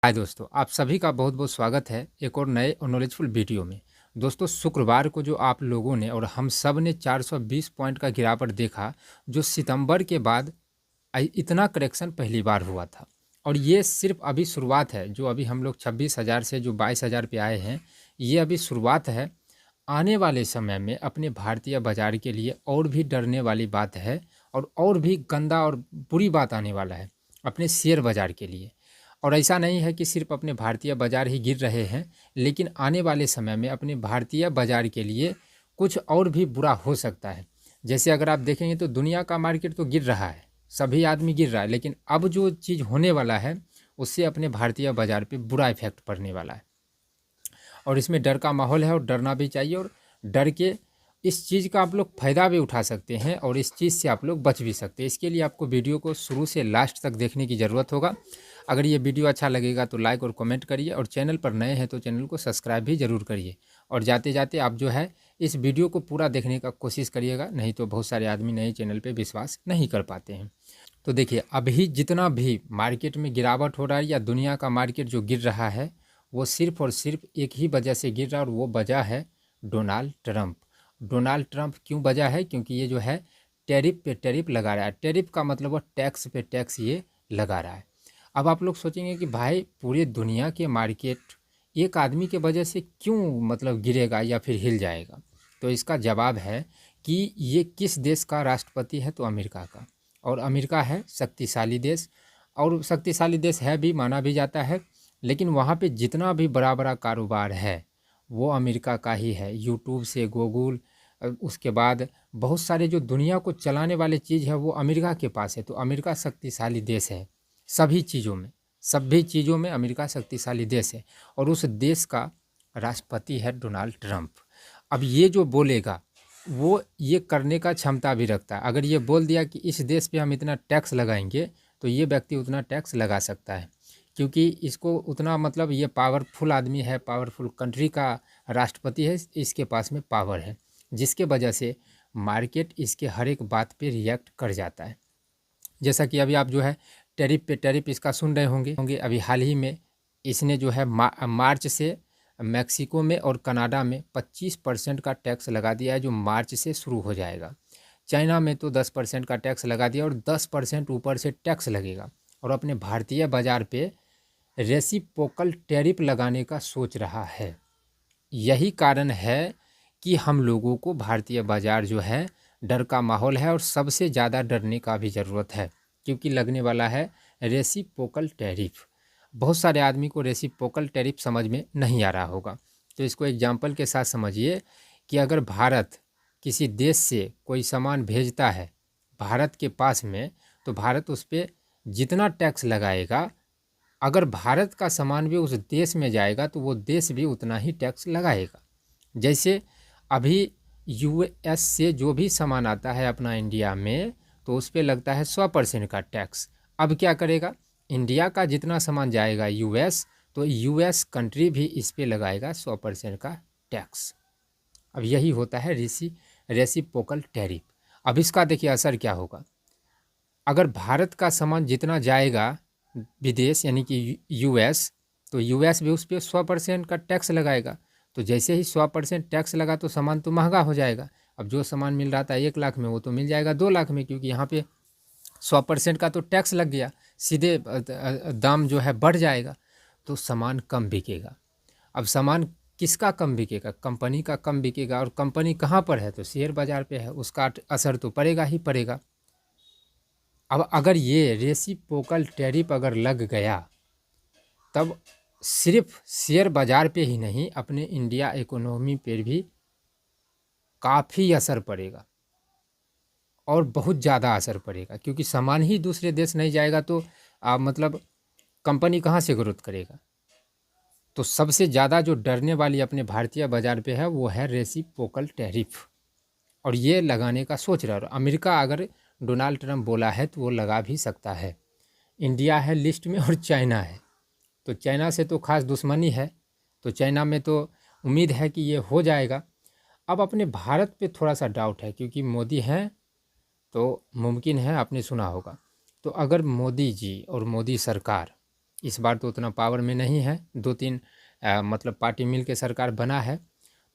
हाय दोस्तों, आप सभी का बहुत बहुत स्वागत है एक और नए और नॉलेजफुल वीडियो में। दोस्तों, शुक्रवार को जो आप लोगों ने और हम सब ने 420 पॉइंट का गिरावट देखा, जो सितंबर के बाद इतना करेक्शन पहली बार हुआ था। और ये सिर्फ अभी शुरुआत है। जो अभी हम लोग 26,000 से जो 22,000 पे आए हैं, ये अभी शुरुआत है। आने वाले समय में अपने भारतीय बाजार के लिए और भी डरने वाली बात है और भी गंदा और बुरी बात आने वाला है अपने शेयर बाजार के लिए। और ऐसा नहीं है कि सिर्फ अपने भारतीय बाज़ार ही गिर रहे हैं, लेकिन आने वाले समय में अपने भारतीय बाज़ार के लिए कुछ और भी बुरा हो सकता है। जैसे अगर आप देखेंगे तो दुनिया का मार्केट तो गिर रहा है, सभी आदमी गिर रहा है, लेकिन अब जो चीज़ होने वाला है उससे अपने भारतीय बाज़ार पे बुरा इफेक्ट पड़ने वाला है। और इसमें डर का माहौल है और डरना भी चाहिए। और डर के इस चीज़ का आप लोग फ़ायदा भी उठा सकते हैं और इस चीज़ से आप लोग बच भी सकते हैं। इसके लिए आपको वीडियो को शुरू से लास्ट तक देखने की ज़रूरत होगा। अगर ये वीडियो अच्छा लगेगा तो लाइक और कमेंट करिए, और चैनल पर नए हैं तो चैनल को सब्सक्राइब भी ज़रूर करिए। और जाते जाते आप जो है इस वीडियो को पूरा देखने का कोशिश करिएगा, नहीं तो बहुत सारे आदमी नए चैनल पर विश्वास नहीं कर पाते हैं। तो देखिए, अभी जितना भी मार्केट में गिरावट हो रहा है या दुनिया का मार्केट जो गिर रहा है, वो सिर्फ़ और सिर्फ एक ही वजह से गिर रहा है, और वो वजह है डोनाल्ड ट्रंप। डोनाल्ड ट्रंप क्यों वजह है? क्योंकि ये जो है टैरिफ पे टैरिफ लगा रहा है। टैरिफ का मतलब वो टैक्स पे टैक्स ये लगा रहा है। अब आप लोग सोचेंगे कि भाई पूरे दुनिया के मार्केट एक आदमी के वजह से क्यों मतलब गिरेगा या फिर हिल जाएगा? तो इसका जवाब है कि ये किस देश का राष्ट्रपति है? तो अमेरिका का। और अमेरिका है शक्तिशाली देश, और शक्तिशाली देश है भी, माना भी जाता है। लेकिन वहाँ पे जितना भी बड़ा बड़ा कारोबार है वो अमेरिका का ही है। यूट्यूब से गूगल, उसके बाद बहुत सारे जो दुनिया को चलाने वाले चीज़ है वो अमेरिका के पास है। तो अमेरिका शक्तिशाली देश है सभी चीज़ों में अमेरिका शक्तिशाली देश है। और उस देश का राष्ट्रपति है डोनाल्ड ट्रंप। अब ये जो बोलेगा वो ये करने का क्षमता भी रखता है। अगर ये बोल दिया कि इस देश पे हम इतना टैक्स लगाएंगे, तो ये व्यक्ति उतना टैक्स लगा सकता है, क्योंकि इसको उतना मतलब ये पावरफुल आदमी है, पावरफुल कंट्री का राष्ट्रपति है, इसके पास में पावर है, जिसके वजह से मार्केट इसके हर एक बात पे रिएक्ट कर जाता है। जैसा कि अभी आप जो है टैरिफ पे टैरिफ इसका सुन रहे होंगे। अभी हाल ही में इसने जो है मार्च से मैक्सिको में और कनाडा में 25% का टैक्स लगा दिया है, जो मार्च से शुरू हो जाएगा। चाइना में तो 10% का टैक्स लगा दिया और 10% ऊपर से टैक्स लगेगा। और अपने भारतीय बाज़ार पे रेसिप्रोकल टैरिफ लगाने का सोच रहा है। यही कारण है कि हम लोगों को भारतीय बाज़ार जो है डर का माहौल है, और सबसे ज़्यादा डरने का भी ज़रूरत है, क्योंकि लगने वाला है रेसिप्रोकल टैरिफ। बहुत सारे आदमी को रेसिप्रोकल टैरिफ समझ में नहीं आ रहा होगा, तो इसको एग्जांपल के साथ समझिए कि अगर भारत किसी देश से कोई सामान भेजता है भारत के पास में, तो भारत उस पर जितना टैक्स लगाएगा, अगर भारत का सामान भी उस देश में जाएगा तो वो देश भी उतना ही टैक्स लगाएगा। जैसे अभी यूएस से जो भी सामान आता है अपना इंडिया में, तो उस पर लगता है 100% का टैक्स। अब क्या करेगा, इंडिया का जितना सामान जाएगा यूएस, तो यूएस कंट्री भी इस पे लगाएगा 100% का टैक्स। अब यही होता है रेसिप्रोकल टैरिफ। अब इसका देखिए असर क्या होगा। अगर भारत का सामान जितना जाएगा विदेश यानी कि यूएस, तो यूएस भी उस पर 100% का टैक्स लगाएगा। तो जैसे ही 100% टैक्स लगा तो सामान तो महंगा हो जाएगा। अब जो सामान मिल रहा था 1 लाख में, वो तो मिल जाएगा 2 लाख में, क्योंकि यहाँ पे 100% का तो टैक्स लग गया, सीधे दाम जो है बढ़ जाएगा, तो सामान कम बिकेगा। अब सामान किसका कम बिकेगा? कंपनी का कम बिकेगा। और कंपनी कहाँ पर है? तो शेयर बाज़ार पे है, उसका असर तो पड़ेगा ही पड़ेगा। अब अगर ये रेसिप्रोकल टैरिफ अगर लग गया, तब सिर्फ शेयर बाज़ार पे ही नहीं, अपने इंडिया इकोनॉमी पर भी काफ़ी असर पड़ेगा, और बहुत ज़्यादा असर पड़ेगा। क्योंकि सामान ही दूसरे देश नहीं जाएगा तो मतलब कंपनी कहाँ से ग्रोथ करेगा? तो सबसे ज़्यादा जो डरने वाली अपने भारतीय बाज़ार पे है वो है रेसिप्रोकल टैरिफ, और ये लगाने का सोच रहा है। और अमेरिका अगर डोनाल्ड ट्रंप बोला है तो वो लगा भी सकता है। इंडिया है लिस्ट में और चाइना है, तो चाइना से तो खास दुश्मनी है, तो चाइना में तो उम्मीद है कि ये हो जाएगा। अब अपने भारत पे थोड़ा सा डाउट है, क्योंकि मोदी हैं तो मुमकिन है, आपने सुना होगा। तो अगर मोदी जी और मोदी सरकार इस बार तो उतना पावर में नहीं है, 2-3 मतलब पार्टी मिल के सरकार बना है।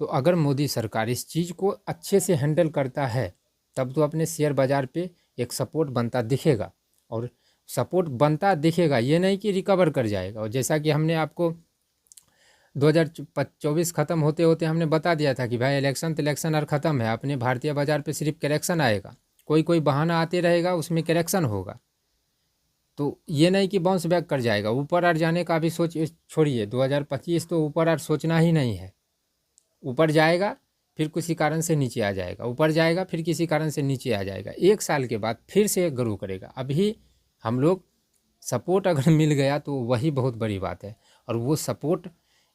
तो अगर मोदी सरकार इस चीज़ को अच्छे से हैंडल करता है तब तो अपने शेयर बाज़ार पे एक सपोर्ट बनता दिखेगा, और सपोर्ट बनता दिखेगा, ये नहीं कि रिकवर कर जाएगा। और जैसा कि हमने आपको 2024 ख़त्म होते होते हमने बता दिया था कि भाई इलेक्शन तो इलेक्शन और ख़त्म है, अपने भारतीय बाज़ार पे सिर्फ करेक्शन आएगा, कोई कोई बहाना आते रहेगा, उसमें करेक्शन होगा। तो ये नहीं कि बाउंस बैक कर जाएगा, ऊपर और जाने का भी सोच छोड़िए, 2025 तो ऊपर और सोचना ही नहीं है। ऊपर जाएगा फिर किसी कारण से नीचे आ जाएगा, ऊपर जाएगा फिर किसी कारण से नीचे आ जाएगा, 1 साल के बाद फिर से ग्रो करेगा। अभी हम लोग सपोर्ट अगर मिल गया तो वही बहुत बड़ी बात है। और वो सपोर्ट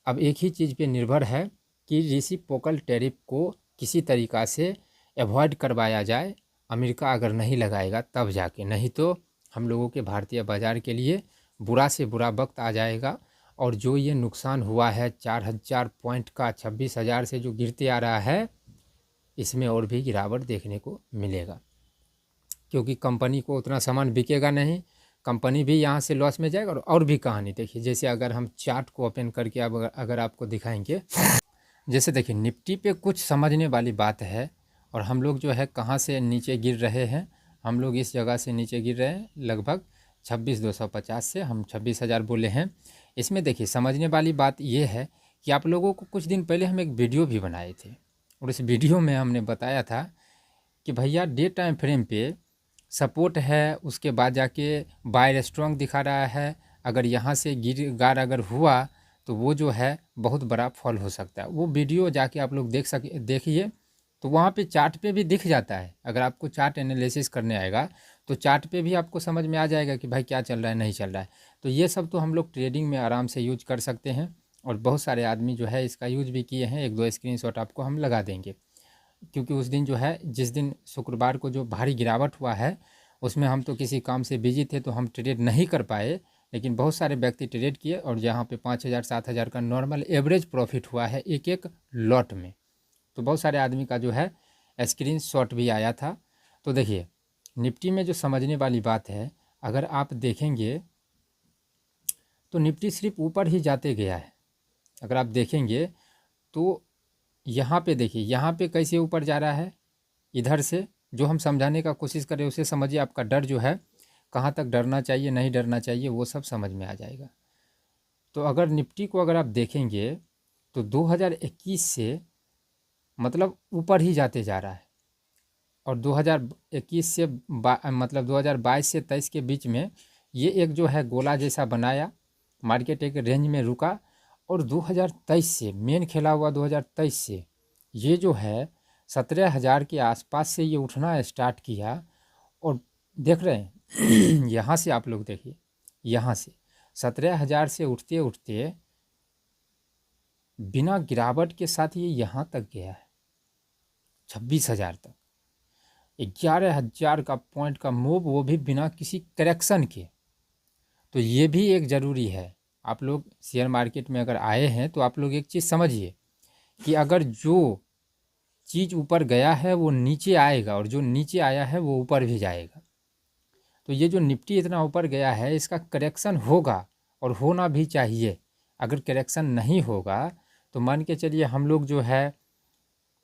अब एक ही चीज़ पे निर्भर है कि रेसिप्रोकल टैरिफ को किसी तरीक़ा से अवॉइड करवाया जाए। अमेरिका अगर नहीं लगाएगा तब जाके, नहीं तो हम लोगों के भारतीय बाज़ार के लिए बुरा से बुरा वक्त आ जाएगा। और जो ये नुकसान हुआ है 4000 पॉइंट का, 26,000 से जो गिरते आ रहा है, इसमें और भी गिरावट देखने को मिलेगा, क्योंकि कंपनी को उतना सामान बिकेगा नहीं, कंपनी भी यहाँ से लॉस में जाएगा। और भी कहानी देखिए, जैसे अगर हम चार्ट को ओपन करके अब अगर आपको दिखाएंगे, जैसे देखिए निफ्टी पे कुछ समझने वाली बात है। और हम लोग जो है कहाँ से नीचे गिर रहे हैं, हम लोग इस जगह से नीचे गिर रहे हैं, लगभग 26,250 से हम 26,000 बोले हैं। इसमें देखिए समझने वाली बात यह है कि आप लोगों को कुछ दिन पहले हम एक वीडियो भी बनाए थे, और इस वीडियो में हमने बताया था कि भैया डे टाइम फ्रेम पे सपोर्ट है, उसके बाद जाके बायर स्ट्रॉन्ग दिखा रहा है, अगर यहाँ से गिर अगर हुआ तो वो जो है बहुत बड़ा फॉल हो सकता है। वो वीडियो जाके आप लोग देखिए, तो वहाँ पे चार्ट पे भी दिख जाता है। अगर आपको चार्ट एनालिसिस करने आएगा तो चार्ट पे भी आपको समझ में आ जाएगा कि भाई क्या चल रहा है, नहीं चल रहा है। तो ये सब तो हम लोग ट्रेडिंग में आराम से यूज कर सकते हैं, और बहुत सारे आदमी जो है इसका यूज भी किए हैं। 1-2 स्क्रीनशॉट आपको हम लगा देंगे, क्योंकि उस दिन जो है, जिस दिन शुक्रवार को जो भारी गिरावट हुआ है, उसमें हम तो किसी काम से बिजी थे तो हम ट्रेड नहीं कर पाए, लेकिन बहुत सारे व्यक्ति ट्रेड किए, और जहाँ पे 5,000-7,000 का नॉर्मल एवरेज प्रॉफिट हुआ है एक एक लॉट में। तो बहुत सारे आदमी का जो है स्क्रीनशॉट भी आया था। तो देखिए निफ्टी में जो समझने वाली बात है, अगर आप देखेंगे तो निफ्टी सिर्फ ऊपर ही जाते गया है। अगर आप देखेंगे तो यहाँ पे देखिए, यहाँ पे कैसे ऊपर जा रहा है, इधर से जो हम समझाने का कोशिश करें उसे समझिए। आपका डर जो है, कहाँ तक डरना चाहिए नहीं डरना चाहिए, वो सब समझ में आ जाएगा। तो अगर निफ्टी को अगर आप देखेंगे तो 2021 से मतलब ऊपर ही जाते जा रहा है, और 2021 से मतलब 2022 से 23 के बीच में ये एक जो है गोला जैसा बनाया, मार्केट एक रेंज में रुका, और 2023 से मेन खेला हुआ 2023 से ये जो है 17,000 के आसपास से ये उठना स्टार्ट किया। और देख रहे हैं यहाँ से आप लोग देखिए, यहाँ से 17,000 से उठते उठते बिना गिरावट के साथ ये यहाँ तक गया है, 26,000 तक, 11,000 का पॉइंट का मूव, वो भी बिना किसी करेक्शन के। तो ये भी एक ज़रूरी है। आप लोग शेयर मार्केट में अगर आए हैं तो आप लोग एक चीज़ समझिए कि अगर जो चीज़ ऊपर गया है वो नीचे आएगा, और जो नीचे आया है वो ऊपर भी जाएगा। तो ये जो निफ्टी इतना ऊपर गया है, इसका करेक्शन होगा, और होना भी चाहिए। अगर करेक्शन नहीं होगा तो मान के चलिए हम लोग जो है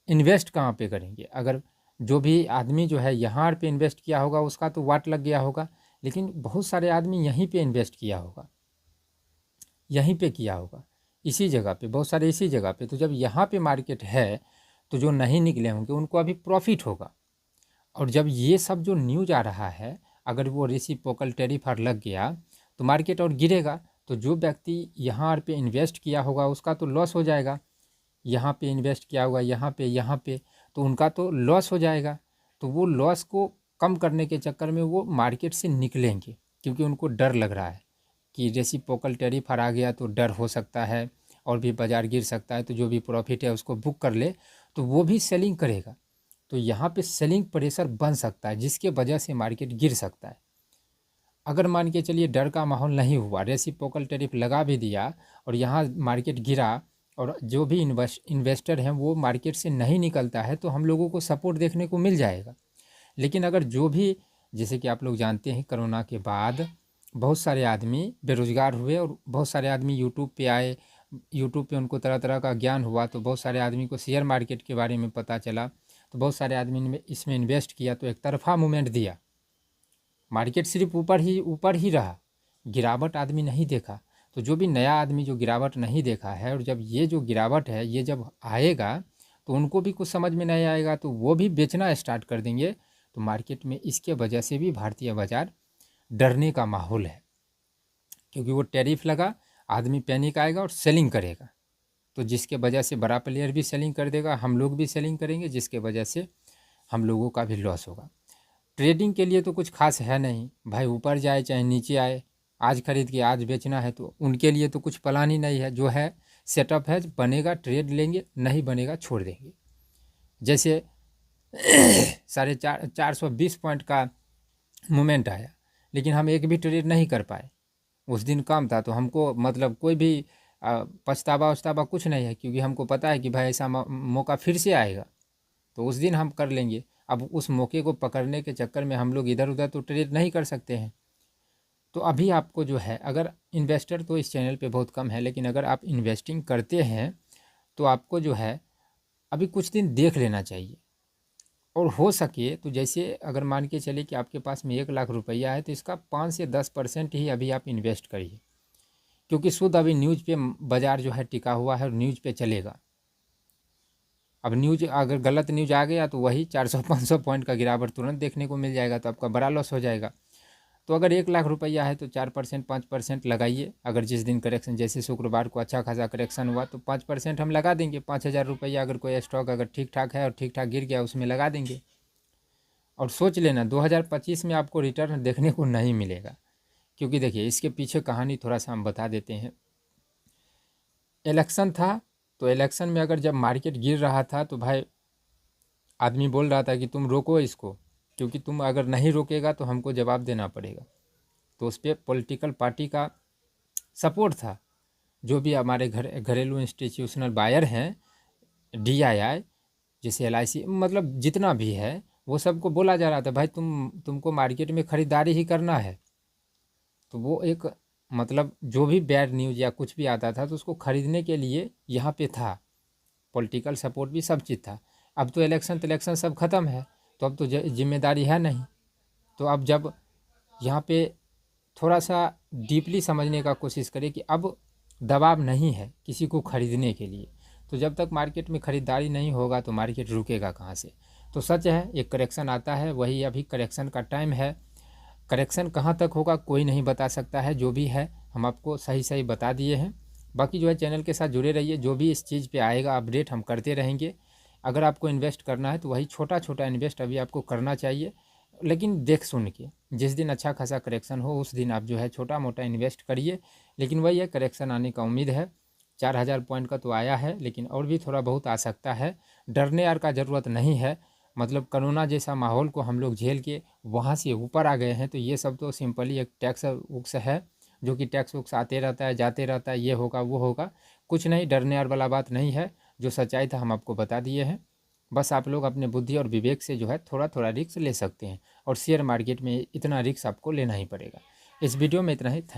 इन्वेस्ट कहाँ पे करेंगे। अगर जो भी आदमी जो है यहाँ पे इन्वेस्ट किया होगा उसका तो वाट लग गया होगा, लेकिन बहुत सारे आदमी यहीं पे इन्वेस्ट किया होगा, यहीं पे किया होगा, इसी जगह पे, बहुत सारे इसी जगह पे। तो जब यहाँ पे मार्केट है तो जो नहीं निकले होंगे उनको अभी प्रॉफिट होगा। और जब ये सब जो न्यूज आ रहा है, अगर वो रेसिप्रोकल टैरिफ लग गया तो मार्केट और गिरेगा। तो जो व्यक्ति यहाँ पे इन्वेस्ट किया होगा उसका तो लॉस हो जाएगा, यहाँ पे इन्वेस्ट किया होगा यहाँ पे, तो उनका तो लॉस हो जाएगा। तो वो लॉस को कम करने के चक्कर में वो मार्केट से निकलेंगे, क्योंकि उनको डर लग रहा है कि रेसिप्रोकल टैरिफ आ गया तो डर हो सकता है और भी बाज़ार गिर सकता है। तो जो भी प्रॉफिट है उसको बुक कर ले, तो वो भी सेलिंग करेगा। तो यहाँ पे सेलिंग प्रेशर बन सकता है, जिसके वजह से मार्केट गिर सकता है। अगर मान के चलिए डर का माहौल नहीं हुआ, रेसिप्रोकल टैरिफ लगा भी दिया और यहाँ मार्केट गिरा, और जो भी इन्वेस्टर हैं वो मार्केट से नहीं निकलता है, तो हम लोगों को सपोर्ट देखने को मिल जाएगा। लेकिन अगर जो भी, जैसे कि आप लोग जानते हैं कोरोना के बाद बहुत सारे आदमी बेरोज़गार हुए और बहुत सारे आदमी यूट्यूब पे आए। यूट्यूब पे उनको तरह तरह का ज्ञान हुआ, तो बहुत सारे आदमी को शेयर मार्केट के बारे में पता चला, तो बहुत सारे आदमी ने इसमें इन्वेस्ट किया, तो एक तरफा मूवमेंट दिया। मार्केट सिर्फ ऊपर ही रहा, गिरावट आदमी नहीं देखा। तो जो भी नया आदमी जो गिरावट नहीं देखा है, और जब ये जो गिरावट है ये जब आएगा तो उनको भी कुछ समझ में नहीं आएगा, तो वो भी बेचना स्टार्ट कर देंगे। तो मार्केट में इसके वजह से भी भारतीय बाज़ार डरने का माहौल है, क्योंकि वो टैरिफ लगा, आदमी पैनिक आएगा और सेलिंग करेगा। तो जिसके वजह से बड़ा प्लेयर भी सेलिंग कर देगा, हम लोग भी सेलिंग करेंगे, जिसके वजह से हम लोगों का भी लॉस होगा। ट्रेडिंग के लिए तो कुछ खास है नहीं भाई, ऊपर जाए चाहे नीचे आए, आज खरीद के आज बेचना है, तो उनके लिए तो कुछ प्लान ही नहीं है। जो है सेटअप है, बनेगा ट्रेड लेंगे, नहीं बनेगा छोड़ देंगे। जैसे 420 पॉइंट का मूवमेंट आया, लेकिन हम एक भी ट्रेड नहीं कर पाए। उस दिन काम था, तो हमको मतलब कोई भी पछतावा वछतावा कुछ नहीं है, क्योंकि हमको पता है कि भाई ऐसा मौका फिर से आएगा, तो उस दिन हम कर लेंगे। अब उस मौके को पकड़ने के चक्कर में हम लोग इधर उधर तो ट्रेड नहीं कर सकते हैं। तो अभी आपको जो है, अगर इन्वेस्टर तो इस चैनल पे बहुत कम है, लेकिन अगर आप इन्वेस्टिंग करते हैं तो आपको जो है अभी कुछ दिन देख लेना चाहिए। और हो सके तो जैसे अगर मान के चले कि आपके पास में 1 लाख रुपया है, तो इसका 5 से 10% ही अभी आप इन्वेस्ट करिए, क्योंकि शुद्ध अभी न्यूज़ पे बाज़ार जो है टिका हुआ है और न्यूज़ पे चलेगा। अब न्यूज़ अगर गलत न्यूज़ आ गया तो वही 400-500 पॉइंट का गिरावट तुरंत देखने को मिल जाएगा, तो आपका बड़ा लॉस हो जाएगा। तो अगर 1 लाख रुपया है तो 4% 5% लगाइए। अगर जिस दिन करेक्शन, जैसे शुक्रवार को अच्छा खासा करेक्शन हुआ तो 5% हम लगा देंगे। 5,000 रुपया अगर कोई स्टॉक अगर ठीक ठाक है और ठीक ठाक गिर गया, उसमें लगा देंगे। और सोच लेना 2025 में आपको रिटर्न देखने को नहीं मिलेगा, क्योंकि देखिए इसके पीछे कहानी थोड़ा सा हम बता देते हैं। इलेक्शन था, तो इलेक्शन में अगर जब मार्केट गिर रहा था तो भाई आदमी बोल रहा था कि तुम रोको इसको, क्योंकि तुम अगर नहीं रोकेगा तो हमको जवाब देना पड़ेगा। तो उस पर पॉलिटिकल पार्टी का सपोर्ट था। जो भी हमारे घरेलू इंस्टीट्यूशनल बायर हैं, DII जैसे LIC, मतलब जितना भी है वो सबको बोला जा रहा था भाई तुमको मार्केट में ख़रीदारी ही करना है। तो वो एक मतलब जो भी बैड न्यूज़ या कुछ भी आता था तो उसको ख़रीदने के लिए यहाँ पे था, पॉलिटिकल सपोर्ट भी सब चीज़ था। अब तो इलेक्शन सब ख़त्म है, तो अब तो जिम्मेदारी है नहीं। तो अब जब यहाँ पे थोड़ा सा डीपली समझने का कोशिश करें कि अब दबाव नहीं है किसी को ख़रीदने के लिए, तो जब तक मार्केट में ख़रीदारी नहीं होगा तो मार्केट रुकेगा कहाँ से। तो सच है, एक करेक्शन आता है, वही अभी करेक्शन का टाइम है। करेक्शन कहाँ तक होगा कोई नहीं बता सकता है, जो भी है हम आपको सही सही बता दिए हैं। बाकी जो है चैनल के साथ जुड़े रहिए, जो भी इस चीज़ पे आएगा अपडेट हम करते रहेंगे। अगर आपको इन्वेस्ट करना है तो वही छोटा छोटा इन्वेस्ट अभी आपको करना चाहिए, लेकिन देख सुन के। जिस दिन अच्छा खासा करेक्शन हो उस दिन आप जो है छोटा मोटा इन्वेस्ट करिए, लेकिन वही है करेक्शन आने का उम्मीद है। 4,000 पॉइंट का तो आया है, लेकिन और भी थोड़ा बहुत आ सकता है। डरने यार का ज़रूरत नहीं है, मतलब कोरोना जैसा माहौल को हम लोग झेल के वहाँ से ऊपर आ गए हैं, तो ये सब तो सिंपली एक टैक्स वुक्स है, जो कि टैक्स वुक्स आते रहता है जाते रहता है, ये होगा वो होगा, कुछ नहीं डरने यार वाला बात नहीं है। जो सच्चाई था हम आपको बता दिए हैं। बस आप लोग अपने बुद्धि और विवेक से जो है थोड़ा थोड़ा रिस्क ले सकते हैं, और शेयर मार्केट में इतना रिस्क आपको लेना ही पड़ेगा। इस वीडियो में इतना ही।